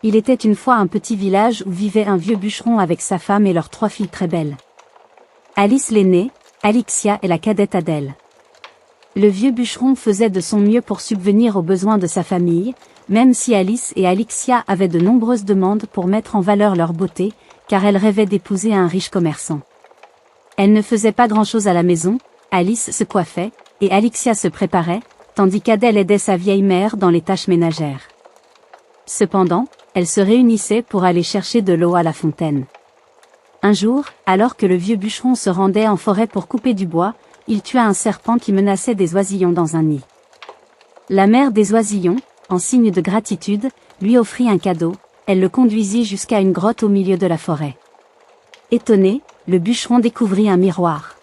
Il était une fois un petit village où vivait un vieux bûcheron avec sa femme et leurs 3 filles très belles. Alice l'aînée, Alixia et la cadette Adèle. Le vieux bûcheron faisait de son mieux pour subvenir aux besoins de sa famille, même si Alice et Alixia avaient de nombreuses demandes pour mettre en valeur leur beauté, car elles rêvaient d'épouser un riche commerçant. Elles ne faisaient pas grand-chose à la maison, Alice se coiffait, et Alixia se préparait, tandis qu'Adèle aidait sa vieille mère dans les tâches ménagères. Cependant, elles se réunissaient pour aller chercher de l'eau à la fontaine. Un jour, alors que le vieux bûcheron se rendait en forêt pour couper du bois, il tua un serpent qui menaçait des oisillons dans un nid. La mère des oisillons, en signe de gratitude, lui offrit un cadeau, elle le conduisit jusqu'à une grotte au milieu de la forêt. Étonné, le bûcheron découvrit un miroir.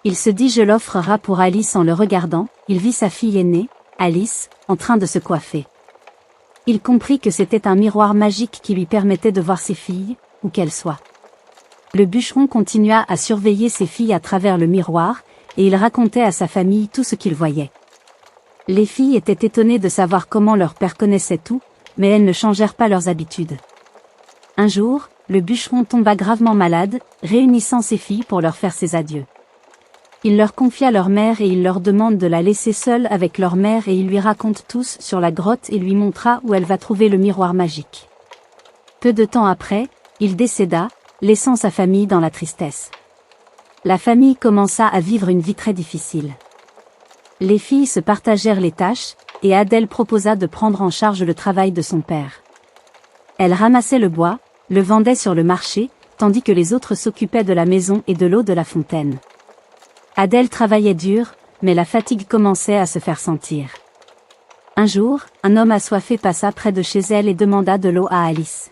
Il se dit je l'offrerai pour Alice en le regardant, il vit sa fille aînée, Alice, en train de se coiffer. Il comprit que c'était un miroir magique qui lui permettait de voir ses filles, où qu'elles soient. Le bûcheron continua à surveiller ses filles à travers le miroir, et il racontait à sa famille tout ce qu'il voyait. Les filles étaient étonnées de savoir comment leur père connaissait tout, mais elles ne changèrent pas leurs habitudes. Un jour, le bûcheron tomba gravement malade, réunissant ses filles pour leur faire ses adieux. Il leur confia leur mère et il leur demande de la laisser seule avec leur mère et il lui raconte tous sur la grotte et lui montra où elle va trouver le miroir magique. Peu de temps après, il décéda, laissant sa famille dans la tristesse. La famille commença à vivre une vie très difficile. Les filles se partagèrent les tâches, et Adèle proposa de prendre en charge le travail de son père. Elle ramassait le bois, le vendait sur le marché, tandis que les autres s'occupaient de la maison et de l'eau de la fontaine. Adèle travaillait dur, mais la fatigue commençait à se faire sentir. Un jour, un homme assoiffé passa près de chez elle et demanda de l'eau à Alice.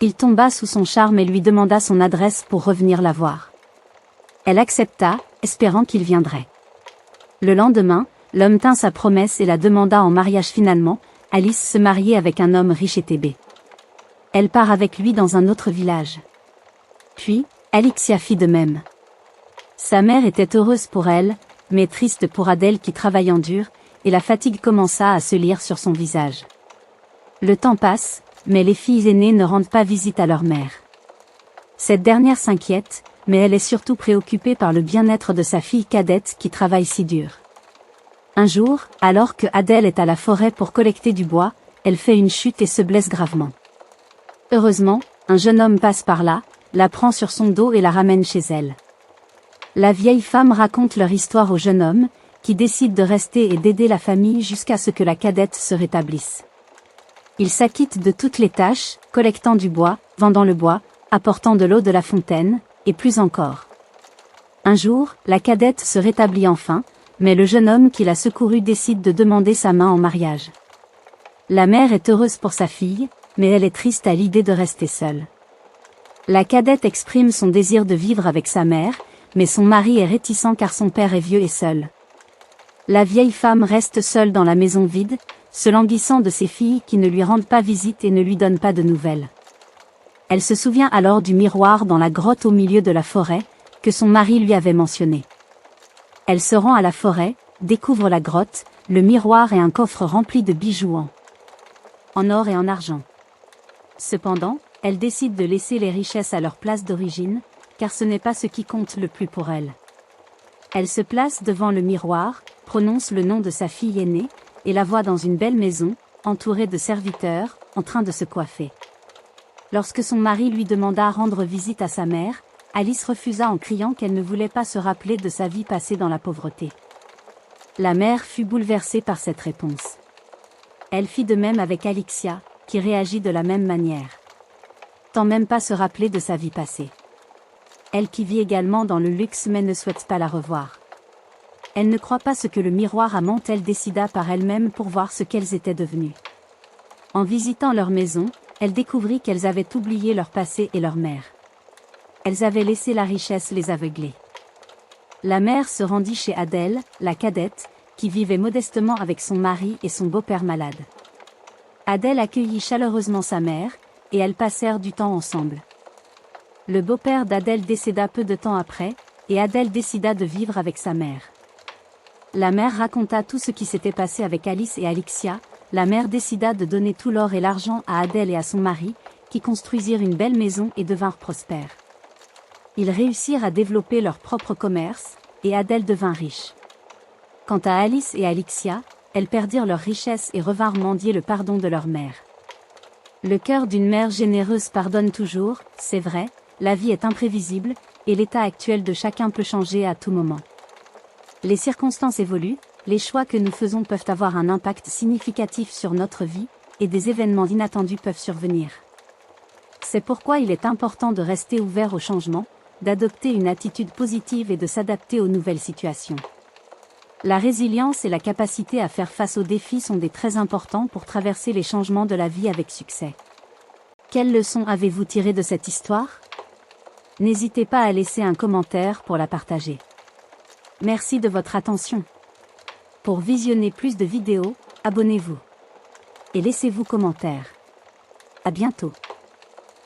Il tomba sous son charme et lui demanda son adresse pour revenir la voir. Elle accepta, espérant qu'il viendrait. Le lendemain, l'homme tint sa promesse et la demanda en mariage finalement, Alice se mariait avec un homme riche et tébé. Elle part avec lui dans un autre village. Puis, Alixia fit de même. Sa mère était heureuse pour elle, mais triste pour Adèle qui travaillant dur, et la fatigue commença à se lire sur son visage. Le temps passe, mais les filles aînées ne rendent pas visite à leur mère. Cette dernière s'inquiète, mais elle est surtout préoccupée par le bien-être de sa fille cadette qui travaille si dur. Un jour, alors que Adèle est à la forêt pour collecter du bois, elle fait une chute et se blesse gravement. Heureusement, un jeune homme passe par là, la prend sur son dos et la ramène chez elle. La vieille femme raconte leur histoire au jeune homme, qui décide de rester et d'aider la famille jusqu'à ce que la cadette se rétablisse. Il s'acquitte de toutes les tâches, collectant du bois, vendant le bois, apportant de l'eau de la fontaine, et plus encore. Un jour, la cadette se rétablit enfin, mais le jeune homme qui l'a secourue décide de demander sa main en mariage. La mère est heureuse pour sa fille, mais elle est triste à l'idée de rester seule. La cadette exprime son désir de vivre avec sa mère, mais son mari est réticent car son père est vieux et seul. La vieille femme reste seule dans la maison vide, se languissant de ses filles qui ne lui rendent pas visite et ne lui donnent pas de nouvelles. Elle se souvient alors du miroir dans la grotte au milieu de la forêt, que son mari lui avait mentionné. Elle se rend à la forêt, découvre la grotte, le miroir et un coffre rempli de bijoux en or et en argent. Cependant, elle décide de laisser les richesses à leur place d'origine, car ce n'est pas ce qui compte le plus pour elle. Elle se place devant le miroir, prononce le nom de sa fille aînée, et la voit dans une belle maison, entourée de serviteurs, en train de se coiffer. Lorsque son mari lui demanda à rendre visite à sa mère, Alice refusa en criant qu'elle ne voulait pas se rappeler de sa vie passée dans la pauvreté. La mère fut bouleversée par cette réponse. Elle fit de même avec Alixia, qui réagit de la même manière. Tant même pas se rappeler de sa vie passée. Elle qui vit également dans le luxe mais ne souhaite pas la revoir. Elle ne croit pas ce que le miroir a ment, elle décida par elle-même pour voir ce qu'elles étaient devenues. En visitant leur maison, elle découvrit qu'elles avaient oublié leur passé et leur mère. Elles avaient laissé la richesse les aveugler. La mère se rendit chez Adèle, la cadette, qui vivait modestement avec son mari et son beau-père malade. Adèle accueillit chaleureusement sa mère, et elles passèrent du temps ensemble. Le beau-père d'Adèle décéda peu de temps après, et Adèle décida de vivre avec sa mère. La mère raconta tout ce qui s'était passé avec Alice et Alixia, la mère décida de donner tout l'or et l'argent à Adèle et à son mari, qui construisirent une belle maison et devinrent prospères. Ils réussirent à développer leur propre commerce, et Adèle devint riche. Quant à Alice et Alixia, elles perdirent leur richesse et revinrent mendier le pardon de leur mère. Le cœur d'une mère généreuse pardonne toujours, c'est vrai, la vie est imprévisible, et l'état actuel de chacun peut changer à tout moment. Les circonstances évoluent, les choix que nous faisons peuvent avoir un impact significatif sur notre vie, et des événements inattendus peuvent survenir. C'est pourquoi il est important de rester ouvert au changement, d'adopter une attitude positive et de s'adapter aux nouvelles situations. La résilience et la capacité à faire face aux défis sont des traits importants pour traverser les changements de la vie avec succès. Quelles leçons avez-vous tirées de cette histoire? N'hésitez pas à laisser un commentaire pour la partager. Merci de votre attention. Pour visionner plus de vidéos, abonnez-vous. Et laissez-vous commentaire. À bientôt.